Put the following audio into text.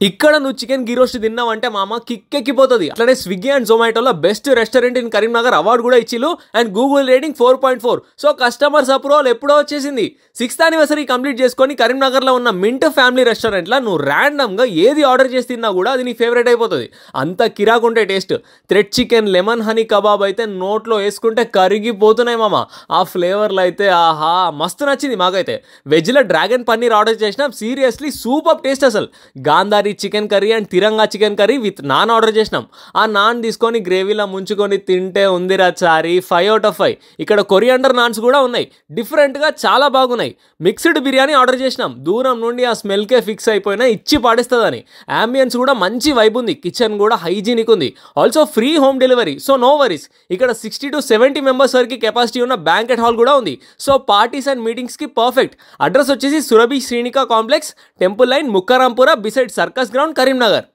ఇక్కడ నువ్వు చికెన్ గీ రోస్ట్ తిన్నావంటే మామ కిక్కెక్కిపోతుంది. అట్లనే స్విగ్గీ అండ్ జొమాటోలో best restaurant in Karimnagar award కూడా ఇచ్చిల్లు and Google rating 4.4. So customers approval ఎప్పుడో వచ్చేసింది. 6th యానివర్సరీ కంప్లీట్ చేసుకొని కరీంనగర్లో ఉన్న మింట్ ఫ్యామిలీ రెస్టారెంట్లో నువ్వు ర్యాండమ్గా ఏది ఆర్డర్ చేసి తిన్నా కూడా అది నీ ఫేవరెట్ అయిపోతుంది. అంత కిరాకుంటే taste. Thread chicken lemon honey kebab అయితే నోట్లో వేసుకుంటే కరిగిపోతున్నాయి మామ. ఆ ఫ్లేవర్లు అయితే ఆహా మస్తు నచ్చింది మాకైతే. వెజ్లో డ్రాగన్ పన్నీర్ ఆర్డర్ చేసినాం. సీరియస్లీ సూపర్ టేస్ట్ అసలు. Gandhari chicken curry and Tiranga chicken curry with non order చేసినాం. ఆ నాన్ తీసుకొని గ్రేవీలో ముంచుకొని తింటే ఉందిరా చారి 5 out of 5. ఇక్కడ కొరియాండర్ నాన్స్ కూడా ఉన్నాయి. డిఫరెంట్గా చాలా బాగున్నాయి. మిక్స్డ్ బిర్యానీ ఆర్డర్ చేసినాం. దూరం నుండి ఆ స్మెల్కే ఫిక్స్ అయిపోయినా ఇచ్చి పాడేస్తుందని. అంబియన్స్ కూడా మంచి వైబ్ ఉంది. కిచెన్ కూడా హైజీనిక్ ఉంది. Also free home delivery. So no worries. ఇక్కడ 60 to 70 మెంబర్స్ వరకు కెపాసిటీ ఉన్న బ్యాంకెట్ హాల్ కూడా ఉంది. సో పార్టీస్ అండ్ మీటింగ్స్కి పర్ఫెక్ట్. అడ్రస్ వచ్చేసి Surabhi Srinika complex, temple line, Mukkarampura, beside circus ground, Karimnagar.